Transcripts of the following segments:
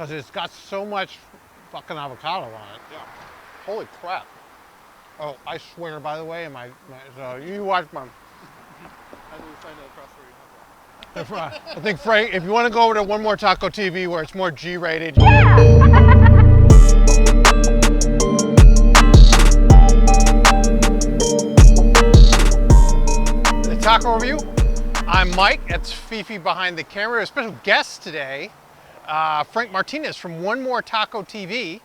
because it's got so much fucking avocado on it. Yeah. Holy crap. Oh, I swear, by the way, so you watch my... How do we find out across where you have I think, Frank, if you want to go over to One More Taco TV where it's more G-rated. The taco review. I'm Mike. That's Fifi behind the camera. A special guest today, Frank Martinez from One More Taco TV,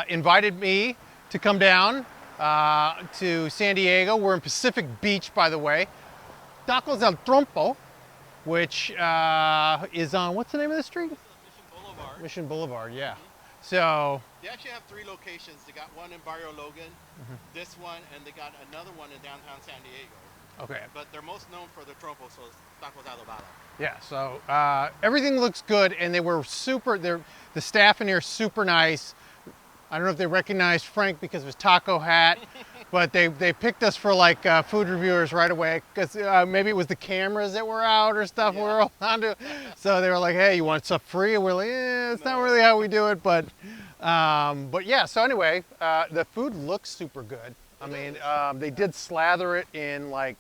invited me to come down to San Diego. We're in Pacific Beach, by the way. Tacos El Trompo, which is on, what's the name of the street? Mission Boulevard. Mission Boulevard, yeah. So They actually have 3 locations. They got one in Barrio Logan, this one, and they got another one in downtown San Diego. okay, But they're most known for the Trompo, so it's tacos adobado. yeah. So everything looks good, and they were super. The staff in here is super nice. I don't know if they recognized Frank because of his taco hat, but they picked us for like food reviewers right away because maybe it was the cameras that were out or stuff. Yeah. We were all onto, so they were like, "Hey, you want stuff free?" And we're like, it's not really how we do it, but yeah. So anyway, the food looks super good. I mean, they did slather it in like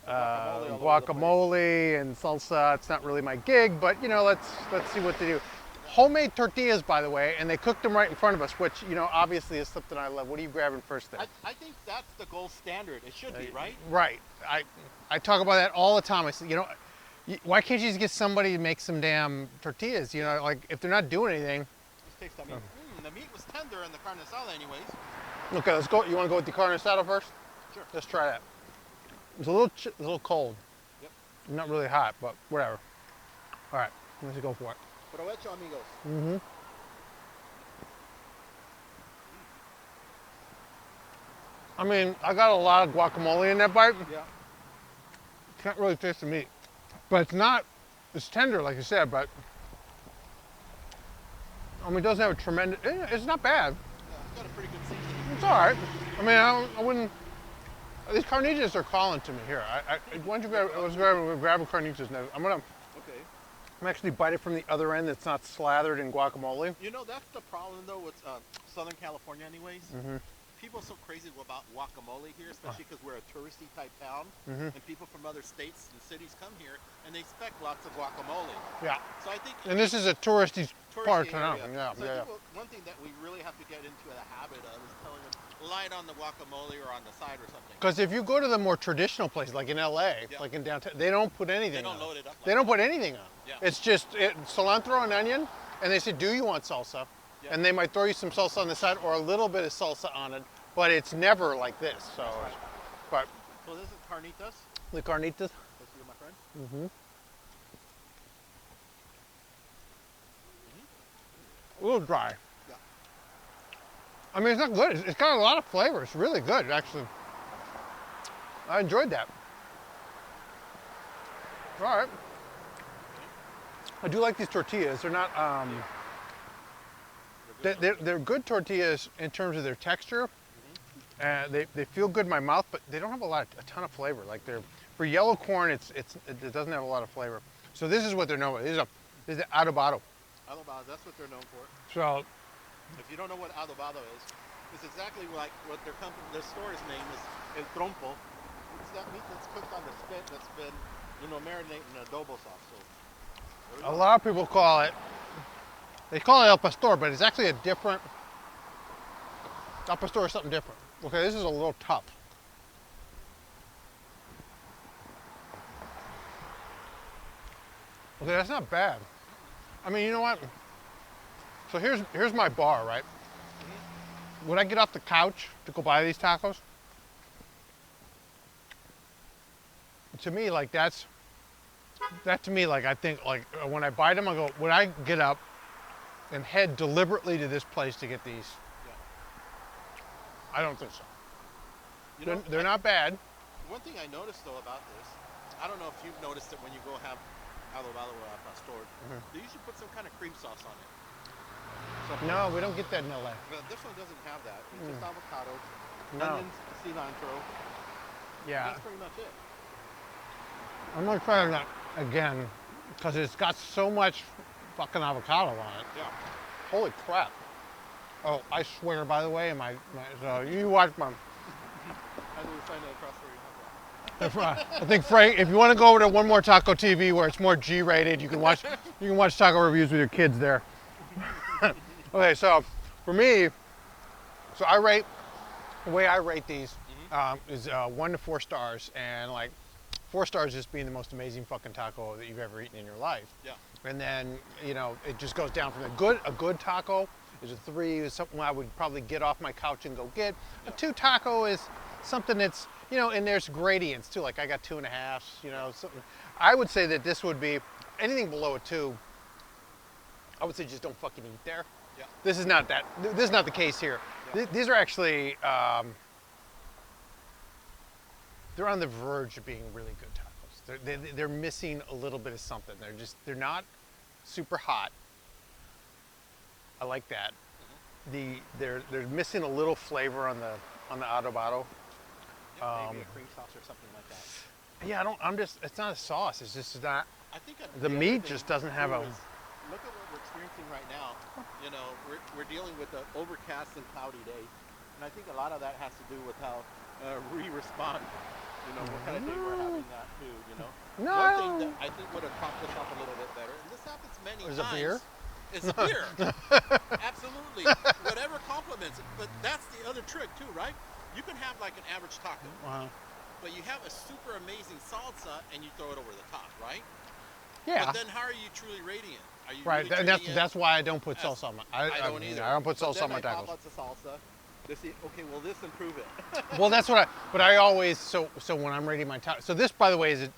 guacamole and salsa. It's not really my gig, but you know, let's see what they do. Homemade tortillas, by the way, and they cooked them right in front of us, which, you know, obviously is something I love. What are you grabbing first there? I think that's the gold standard. It should be, right? Right. I talk about that all the time. I say, you know, why can't you just get somebody to make some damn tortillas? You know, like if they're not doing anything. Let's taste that meat. The meat was tender in the carne asada anyways. Okay, let's go. You want to go with the carne asada first? Sure. Let's try that. It's a little cold. Yep. Not really hot, but whatever. All right, let's go for it. Provecho, amigos. Mm-hmm. I mean, I got a lot of guacamole in that bite. Yeah. Can't really taste the meat, but it's not. It's tender, like you said, but I mean, it doesn't have a tremendous. It's not bad. Yeah, it's got a pretty good seasoning. It's all right. I mean, I wouldn't. These carnitas are calling to me here. Why don't you grab a carnitas now? Okay. I'm actually bite it from the other end that's not slathered in guacamole. You know, that's the problem though with Southern California anyways. People are so crazy about guacamole here, especially because we're a touristy type town. And people from other states and cities come here and they expect lots of guacamole. Yeah. So I think. And this is a touristy part of area. town. Yeah, so yeah. I think one thing that we really have to get into the habit of is telling them light on the guacamole or on the side or something. Because if you go to the more traditional places, like in LA, Yeah. like in downtown, they don't put anything They don't on. load it up. They don't put anything on. Yeah. It's just cilantro and onion, and they say, do you want salsa? Yeah. And they might throw you some salsa on the side or a little bit of salsa on it, but it's never like this. So, right. but So this is carnitas. the carnitas. Let's see, my friend. A little dry. Yeah. I mean, it's not good. It's got a lot of flavor. It's really good, actually. I enjoyed that. All right. I do like these tortillas. They're not, they're good tortillas in terms of their texture. They feel good in my mouth, but they don't have a ton of flavor. Like for yellow corn, it doesn't have a lot of flavor. So this is what they're known with. This is the adobado. Adobado, that's what they're known for. So If you don't know what adobado is, it's exactly like what their store's name is, El Trompo. It's that meat that's cooked on the spit that's been, marinated in adobo sauce. So a lot of people they call it El Pastor, but it's actually a different, El Pastor is something different. Okay, this is a little tough. Okay, that's not bad. I mean, you know what? So here's my bar, right? When I get off the couch to go buy these tacos, to me, like that to me, like I think, like when I buy them, I go, would I get up and head deliberately to this place to get these? yeah. I don't think so. They're not bad. One thing I noticed though about this, I don't know if you've noticed it when you go have adobado or al pastor, they usually put some kind of cream sauce on it. No, we don't get that in LA. But this one doesn't have that. It's just avocado, No. onions, cilantro. Yeah, That's pretty much it. I'm not trying that again because it's got so much fucking avocado on it. Yeah. Holy crap. Oh, I swear, by the way, so you watch my... I will find out across where you have that. I think Frank, if you want to go over to One More Taco TV where it's more G-rated, you can watch taco reviews with your kids there. Okay, so for me, so the way I rate these is 1 to 4 stars, and like 4 stars just being the most amazing fucking taco that you've ever eaten in your life. Yeah. And then, you know, it just goes down from a good taco is a 3, is something I would probably get off my couch and go get. A 2 taco is something that's, you know, and there's gradients too. Like I got 2.5, you know, something. I would say that this would be anything below a 2. I would say just don't fucking eat there. Yeah. This is not the case here. Yeah. These are actually, they're on the verge of being really good tacos. They're missing a little bit of something. They're not super hot. I like that. They're missing a little flavor on the adobado. Yeah, maybe a cream sauce or something like that. Yeah, it's not a sauce. It's just not. I think The meat just doesn't have a. Look at what we're experiencing right now. You know, we're dealing with an overcast and cloudy day, and I think a lot of that has to do with how we respond. You know, what kind of day we're having that too. You know, No. one thing that I think would have propped us up a little bit better, and this happens many Is times. it beer? It's beer. Absolutely. Whatever complements it. But that's the other trick too, right? You can have like an average taco, but you have a super amazing salsa and you throw it over the top, right? Yeah. But then how are you truly rating it? Are you Right. really That's why I don't put salsa on my. I don't either. I don't put But salsa on my then I tacos. pop out the salsa to see, okay, will this improve it? Well, that's what but I always, so when I'm rating my taco, so this, by the way, is a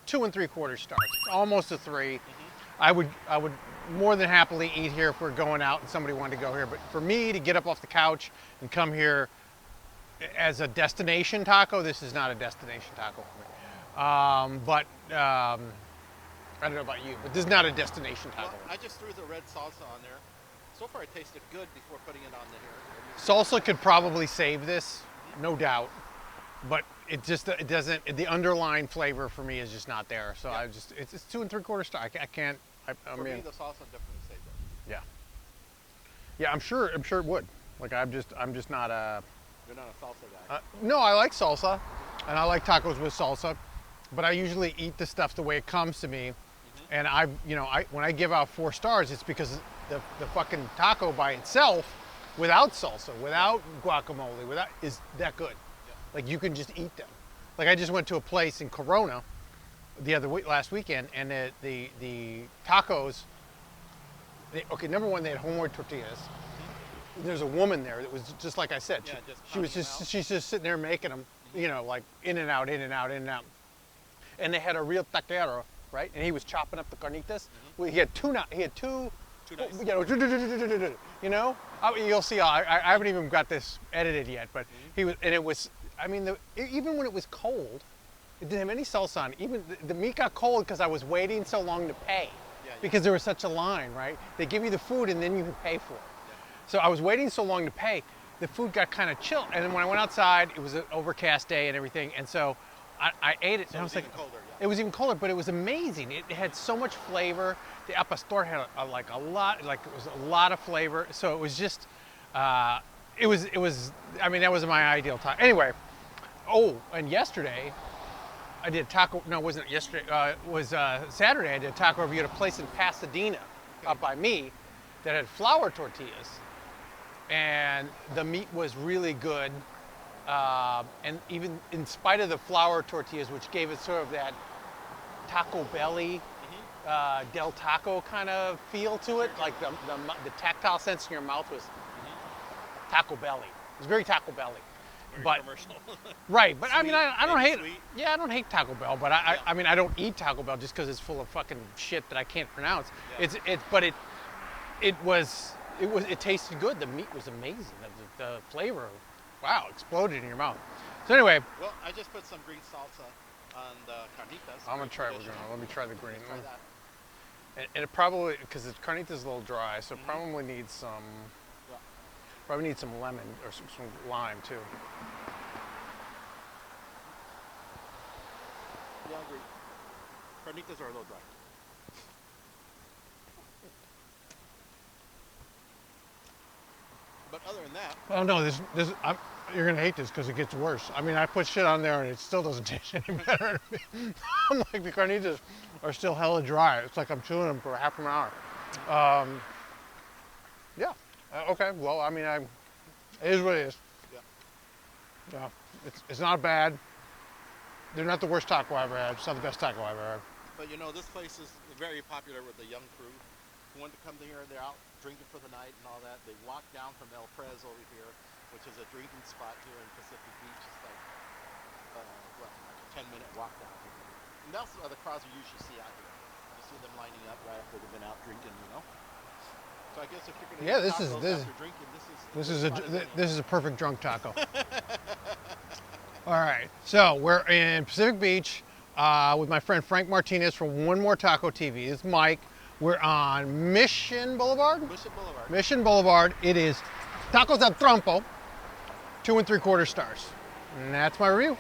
2 3/4 stars. It's almost a 3. I would more than happily eat here if we're going out and somebody wanted to go here. But for me to get up off the couch and come here as a destination taco, this is not a destination taco for me. I don't know about you, but this is not a destination taco. Well, I just threw the red salsa on there. So far it tasted good before putting it on the here. Salsa could probably save this, no doubt, but it doesn't, the underlying flavor for me is just not there. So Yeah. it's 2 3/4 star. I can't, For me, the salsa definitely saved it. yeah. Yeah, I'm sure it would. Like I'm just not a. You're not a salsa guy. No, I like salsa, and I like tacos with salsa, but I usually eat the stuff the way it comes to me. And when I give out 4 stars, it's because the fucking taco by itself, without salsa, without guacamole, is that good. Yeah. Like you can just eat them. Like I just went to a place in Corona last weekend, and the tacos. Number one, they had homemade tortillas. There's a woman there that was just like I said. Yeah, She's just sitting there making them, you know, like in and out, in and out, in and out. And they had a real taquero, right? And he was chopping up the carnitas. Well, he had two. You know, you'll see. I haven't even got this edited yet, but he was, and it was. I mean, even when it was cold, it didn't have any salsa on it. Even the meat got cold because I was waiting so long to pay, because there was such a line, right? They give you the food and then you can pay for it. So I was waiting so long to pay, the food got kind of chilled. And then when I went outside, it was an overcast day and everything. And so I ate it, and I was like, it was even colder, but it was amazing. It had so much flavor. The al pastor had it was a lot of flavor. So it was just, I mean, that was my ideal time. Anyway, and yesterday, I did taco, no, it wasn't yesterday, it was Saturday, I did a taco review at a place in Pasadena, up by me, that had flour tortillas. And the meat was really good. And even in spite of the flour tortillas, which gave it sort of that taco belly, del taco kind of feel to it, like the tactile sense in your mouth was taco belly. It was very taco belly. Very commercial. Right, but Sweet, I mean, I don't hate. sweet. Yeah, I don't hate Taco Bell, but I mean, I don't eat Taco Bell just because it's full of fucking shit that I can't pronounce. Yeah. It tasted good. The meat was amazing. The flavor, wow, exploded in your mouth. So anyway, Well, I just put some green salsa on the carnitas. I'm gonna try it. Traditional. Let me try the green Try one. that. And it probably, because the carnitas is a little dry, so it probably needs some. Yeah. Probably needs some lemon or some lime too. Yeah, I agree. Carnitas are a little dry. other than that, Oh no, you're gonna hate this because it gets worse. I mean, I put shit on there and it still doesn't taste any better to me. I'm like, the carnitas are still hella dry. It's like I'm chewing them for half an hour. Yeah. Okay. Well, I mean, it is what it is. yeah. Yeah. It's not bad. They're not the worst taco I ever had. It's not the best taco I ever had. But you know, this place is very popular with the young crew who want to come here. They're out drinking for the night and all that. They walk down from El Prez over here, which is a drinking spot here in Pacific Beach. It's like, like a 10-minute walk down here. And that's the crowds you usually see out here. You see them lining up right after they've been out drinking, you know. So I guess if you're gonna eat tacos after drinking, this is a perfect drunk taco. All right, so we're in Pacific Beach with my friend Frank Martinez from One More Taco TV. This is Mike. We're on Mission Boulevard. Mission Boulevard. Mission Boulevard. It is tacos at Trompo, 2 3/4 stars. And that's my review.